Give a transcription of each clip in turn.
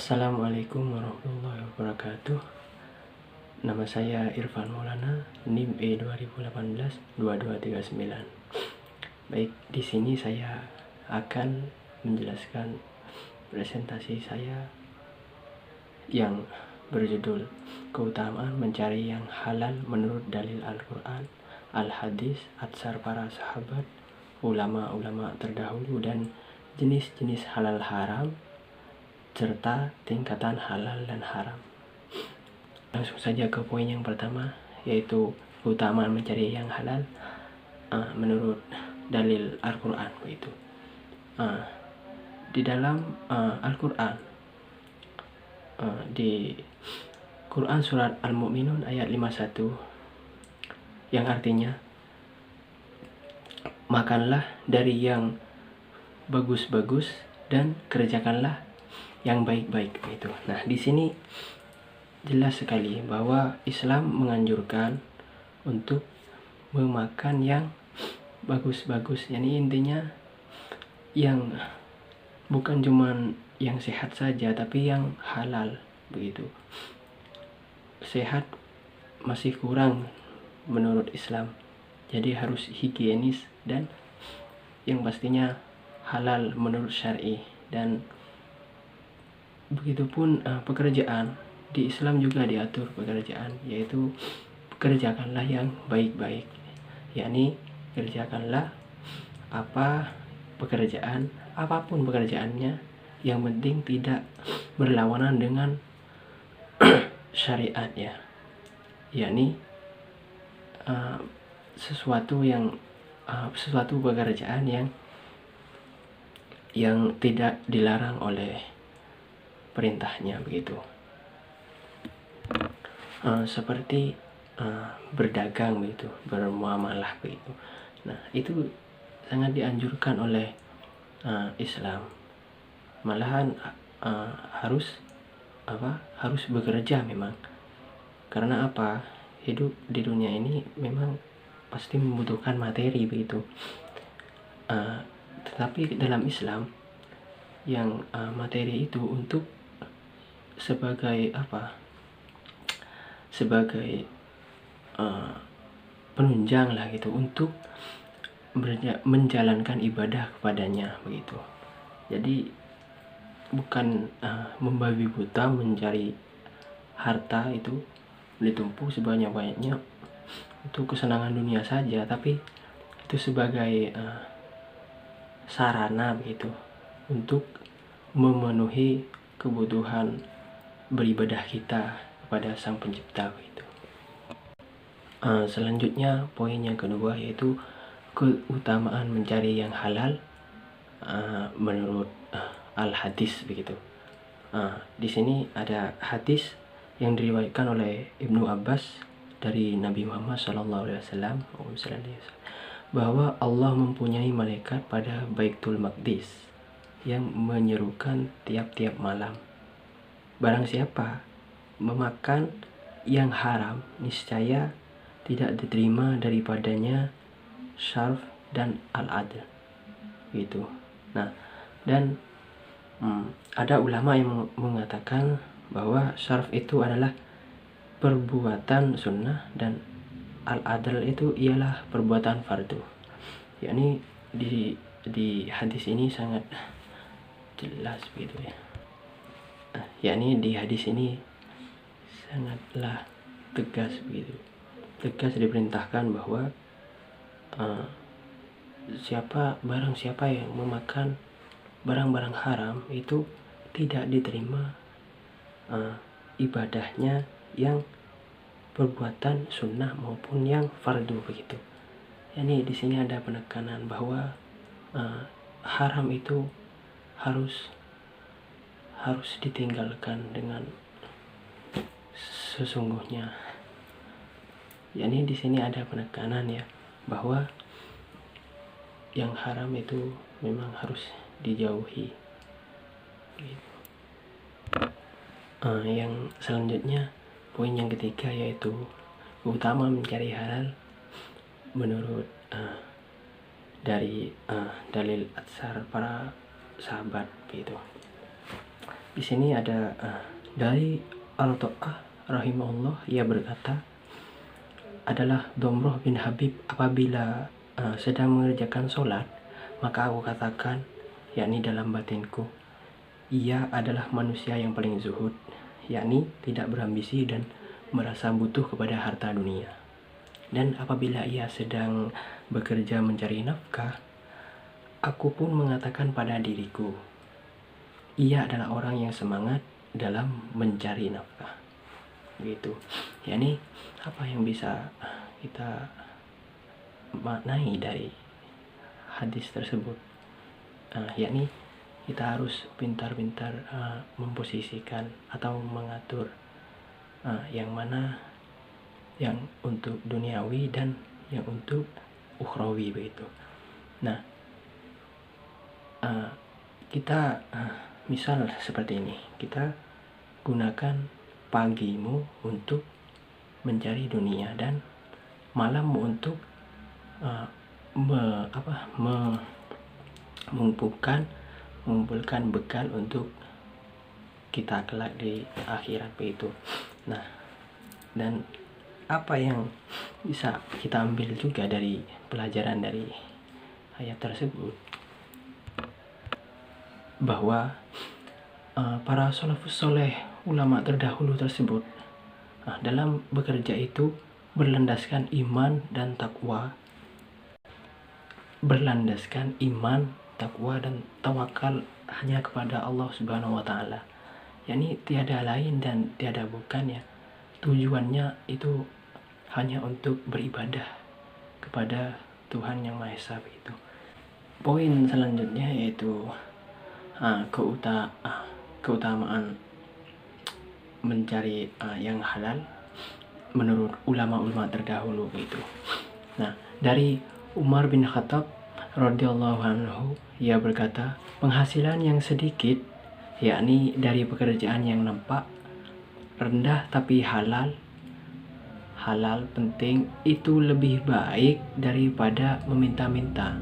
Assalamualaikum warahmatullahi wabarakatuh. Nama saya Irfan Maulana, NIM E2018-2239. Baik, di sini saya akan menjelaskan presentasi saya yang berjudul Keutamaan Mencari yang Halal Menurut Dalil Al-Quran, Al-Hadis, Atsar para sahabat, ulama-ulama terdahulu, dan jenis-jenis halal haram serta tingkatan halal dan haram. Langsung saja ke poin yang pertama, yaitu keutamaan mencari yang halal menurut dalil Al-Quran. Begitu. Di dalam Al-Quran, di Quran surat Al-Mu'minun ayat 51, yang artinya makanlah dari yang bagus-bagus dan kerjakanlah yang baik-baik itu. Nah, di sini jelas sekali bahwa Islam menganjurkan untuk memakan yang bagus-bagus. Yani intinya yang bukan cuman yang sehat saja, tapi yang halal begitu. Sehat masih kurang menurut Islam. Jadi harus higienis dan yang pastinya halal menurut syar'i. Dan begitupun pekerjaan di Islam juga diatur pekerjaan, yaitu kerjakanlah yang baik-baik, yakni kerjakanlah apapun pekerjaannya, yang penting tidak berlawanan dengan syariat ya, yakni sesuatu pekerjaan yang tidak dilarang oleh perintahnya begitu. Seperti berdagang begitu, bermuamalah begitu. Nah, itu sangat dianjurkan oleh Islam. Malahan harus bekerja memang. Karena apa? Hidup di dunia ini memang pasti membutuhkan materi begitu. Tetapi dalam Islam yang materi itu untuk sebagai penunjang lah gitu, untuk menjalankan ibadah kepadanya begitu. Jadi bukan membabi buta mencari harta itu ditumpuk sebanyak-banyaknya untuk kesenangan dunia saja, tapi itu sebagai sarana begitu untuk memenuhi kebutuhan beribadah kita kepada Sang Pencipta begitu. Selanjutnya poin yang kedua, yaitu keutamaan mencari yang halal menurut Al-Hadis begitu. Di sini ada hadis yang diriwayatkan oleh Ibnu Abbas dari Nabi Muhammad SAW bahwa Allah mempunyai malaikat pada Baitul Maqdis yang menyerukan tiap-tiap malam, barang siapa memakan yang haram, niscaya tidak diterima daripadanya syarf dan al-adl gitu. Nah, dan ada ulama yang mengatakan bahwa syarf itu adalah perbuatan sunnah dan al-adl itu ialah perbuatan fardu. Yakni di hadis ini sangat jelas begitu ya. Yakni di hadis ini sangatlah tegas begitu. Tegas diperintahkan bahwa barang siapa yang memakan barang-barang haram itu tidak diterima ibadahnya yang perbuatan sunnah maupun yang fardu begitu. Yani di sini ada penekanan bahwa haram itu harus ditinggalkan dengan sesungguhnya. Yani di sini ada penekanan ya, bahwa yang haram itu memang harus dijauhi. Gitu. Yang selanjutnya poin yang ketiga, yaitu keutamaan mencari halal menurut dari dalil atsar para sahabat gitu. Di sini ada dari Al-Ta'ah rahimahullah, ia berkata, adalah Domroh bin Habib apabila sedang mengerjakan sholat, maka aku katakan, yakni dalam batinku, ia adalah manusia yang paling zuhud, yakni tidak berambisi dan merasa butuh kepada harta dunia. Dan apabila ia sedang bekerja mencari nafkah, aku pun mengatakan pada diriku, ia adalah orang yang semangat dalam mencari nafkah. Gitu. Yakni apa yang bisa kita maknai dari hadis tersebut? Yakni kita harus pintar-pintar memposisikan atau mengatur yang mana yang untuk duniawi dan yang untuk ukhrawi begitu. Nah, kita misal seperti ini, kita gunakan pagimu untuk mencari dunia dan malammu untuk mengumpulkan bekal untuk kita kelak di akhirat begitu. Nah, dan apa yang bisa kita ambil juga dari pelajaran dari ayat tersebut, bahwa para salafus soleh, ulama terdahulu tersebut dalam bekerja itu berlandaskan iman dan takwa, dan tawakal hanya kepada Allah Subhanahu wa taala. Yani tiada lain dan tiada bukannya. Tujuannya itu hanya untuk beribadah kepada Tuhan Yang Maha Esa begitu. Poin selanjutnya yaitu keutamaan mencari yang halal menurut ulama-ulama terdahulu begitu. Nah, dari Umar bin Khattab radhiyallahu anhu, ia berkata, penghasilan yang sedikit, yakni dari pekerjaan yang nampak rendah tapi halal penting, itu lebih baik daripada meminta-minta,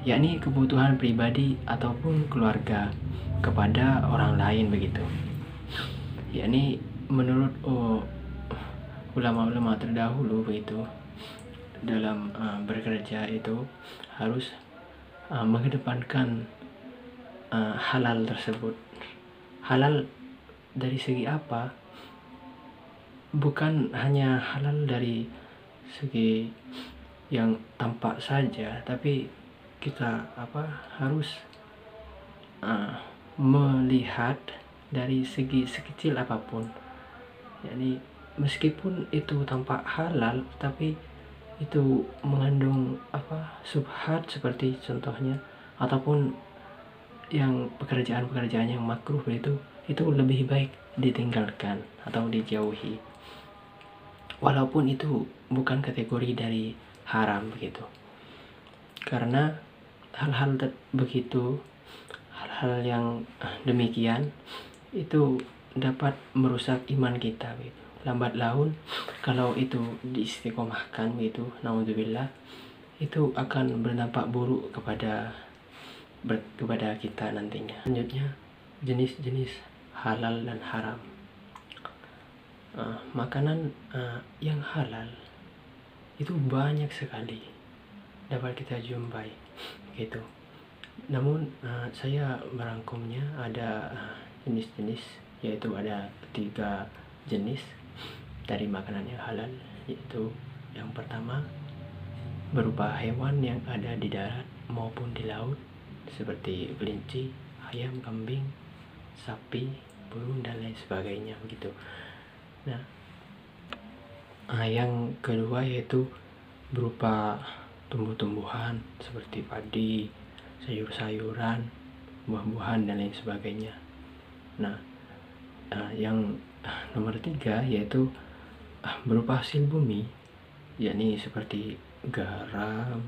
yakni kebutuhan pribadi ataupun keluarga kepada orang lain begitu. Yakni menurut ulama-ulama terdahulu begitu, dalam bekerja itu harus mengedepankan halal tersebut. Halal dari segi apa? Bukan hanya halal dari segi yang tampak saja, tapi kita harus melihat dari segi sekecil apapun. Yani meskipun itu tampak halal, tapi itu mengandung subhat seperti contohnya, ataupun yang pekerjaan-pekerjaan yang makruh itu lebih baik ditinggalkan atau dijauhi, walaupun itu bukan kategori dari haram begitu. Karena hal-hal yang demikian itu dapat merusak iman kita begitu. Lambat laun kalau itu diistiqomahkan begitu, naudzubillah, itu akan berdampak buruk kepada kita nantinya. Selanjutnya, jenis-jenis halal dan haram. Makanan yang halal itu banyak sekali dapat kita jumpai gitu. Namun saya merangkumnya ada jenis-jenis, yaitu ada 3 jenis dari makanan yang halal, yaitu yang pertama berupa hewan yang ada di darat maupun di laut, seperti kelinci, ayam, kambing, sapi, burung dan lain sebagainya begitu. Nah, yang kedua yaitu berupa tumbuh-tumbuhan seperti padi, sayur-sayuran, buah-buahan dan lain sebagainya. Nah, yang nomor 3 yaitu berupa hasil bumi, yakni seperti garam,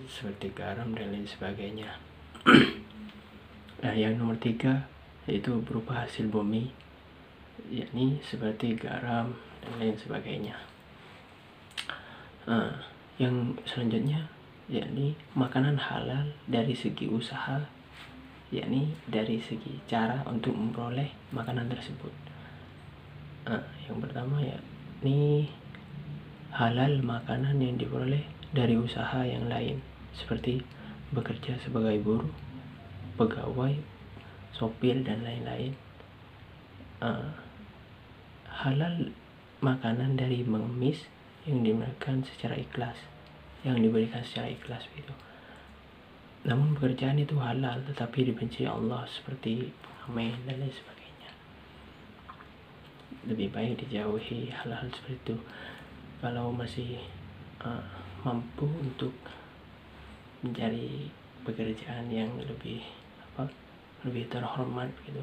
seperti garam dan lain sebagainya. Nah, yang nomor 3 yaitu berupa hasil bumi, yakni seperti garam dan lain sebagainya. Yang selanjutnya yakni makanan halal dari segi usaha yakni dari segi cara untuk memperoleh makanan tersebut. Yang pertama yakni halal makanan yang diperoleh dari usaha yang lain, seperti bekerja sebagai buruh, pegawai, sopir, dan lain-lain. Halal makanan dari mengemis yang diberikan secara ikhlas, gitu. Namun pekerjaan itu halal tetapi dibenci Allah, seperti pengamen dan lain sebagainya. Lebih baik dijauhi hal-hal seperti itu kalau masih mampu untuk mencari pekerjaan yang lebih terhormat gitu.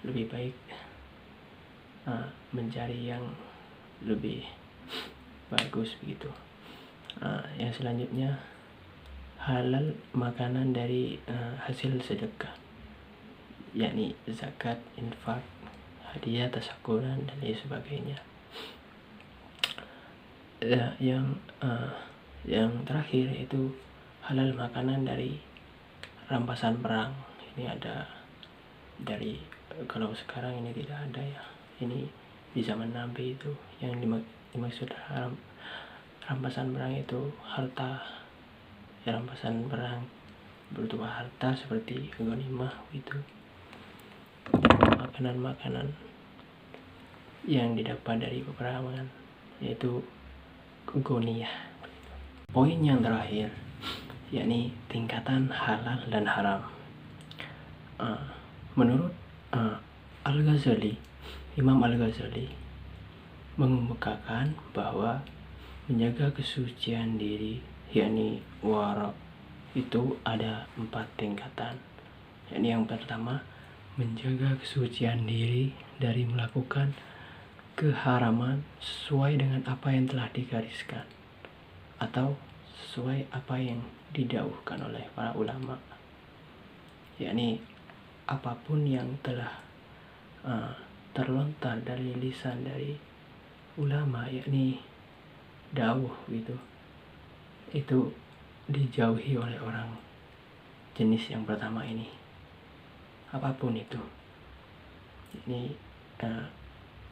Lebih baik mencari yang lebih bagus begitu. Yang selanjutnya, halal makanan dari hasil sedekah, yakni zakat, infak, hadiah, tasyakuran, dan lain sebagainya. Yang terakhir itu halal makanan dari rampasan perang. Ini ada dari, kalau sekarang ini tidak ada ya, ini di zaman Nabi itu yang dimaksud rampasan perang itu harta. Rampasan perang berupa harta seperti ghanimah itu, makanan-makanan yang didapat dari peperangan, yaitu ghanimah. Poin yang terakhir yakni tingkatan halal dan haram. Menurut Al-Ghazali, Imam Al-Ghazali mengemukakan bahwa menjaga kesucian diri, yakni wara, itu ada 4 tingkatan. Yakni yang pertama, menjaga kesucian diri dari melakukan keharaman sesuai dengan apa yang telah digariskan atau sesuai apa yang didhauhkan oleh para ulama. Yakni apapun yang telah terlontar dari lisan dari ulama, yakni dawuh gitu, itu dijauhi oleh orang jenis yang pertama ini, apapun itu. Ini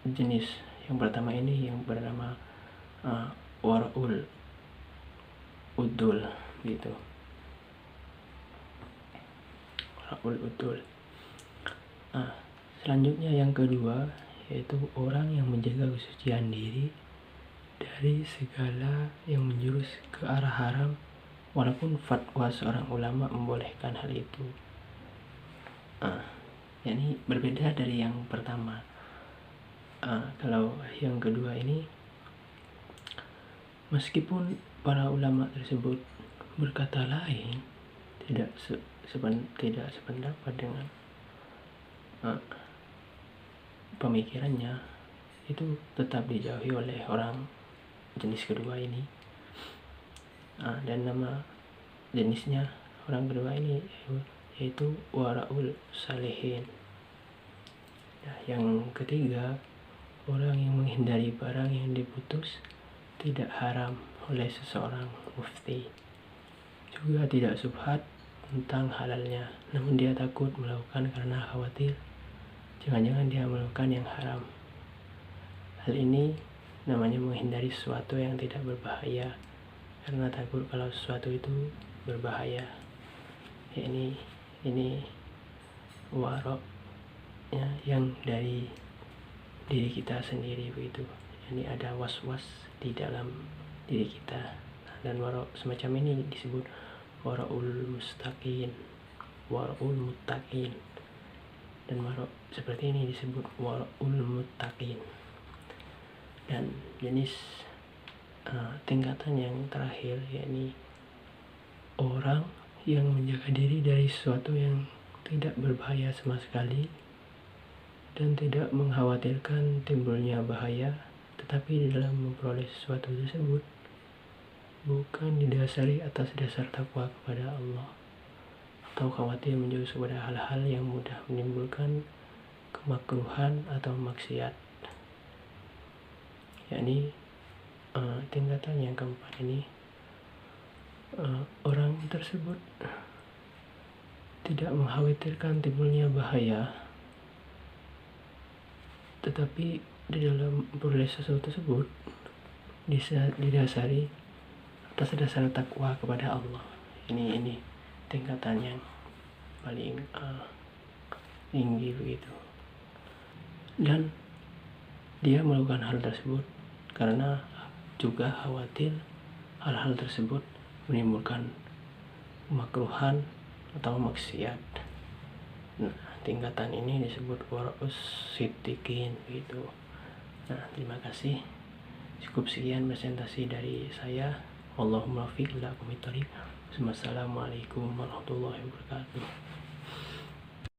jenis yang pertama ini yang bernama wara'ul udul gitu. Wara'ul udul. Selanjutnya yang kedua yaitu orang yang menjaga kesucian diri dari segala yang menjurus ke arah haram, walaupun fatwa seorang ulama membolehkan hal itu. Yakni berbeda dari yang pertama. Kalau yang kedua ini, meskipun para ulama tersebut berkata lain, tidak sependapat dengan pemikirannya, itu tetap dijauhi oleh orang jenis kedua ini. Dan nama jenisnya orang kedua ini yaitu wara'ul salihin. Yang ketiga, orang yang menghindari barang yang diputus tidak haram oleh seseorang mufti, juga tidak subhat tentang halalnya, namun dia takut melakukan karena khawatir jangan-jangan dia melakukan yang haram. Hal ini namanya menghindari sesuatu yang tidak berbahaya karena takut kalau sesuatu itu berbahaya. Ini warok ya, yang dari diri kita sendiri begitu. Ini ada was-was di dalam diri kita. Dan warok semacam ini disebut wara'ul mustaqin, wara'ul muttaqin. Dan warok seperti ini disebut wara'ul muttaqin. Dan jenis tingkatan yang terakhir yakni orang yang menjaga diri dari sesuatu yang tidak berbahaya sama sekali dan tidak mengkhawatirkan timbulnya bahaya, tetapi di dalam memperoleh sesuatu tersebut bukan didasari atas dasar takwa kepada Allah atau khawatir menjauh kepada hal-hal yang mudah menimbulkan kemakruhan atau maksiat. Yakni tingkatan yang keempat ini, orang tersebut tidak mengkhawatirkan timbulnya bahaya, tetapi di dalam proses tersebut didasari atas dasar takwa kepada Allah. Ini tingkatan yang paling tinggi begitu. Dan dia melakukan hal tersebut karena juga khawatir hal-hal tersebut menimbulkan kemakruhan atau maksiat. Nah, tingkatan ini disebut wara'us siddiqin gitu. Nah, terima kasih. Cukup sekian presentasi dari saya. Wallahumma fiq ila aqwamit thoriq. Wassalamualaikum warahmatullahi wabarakatuh.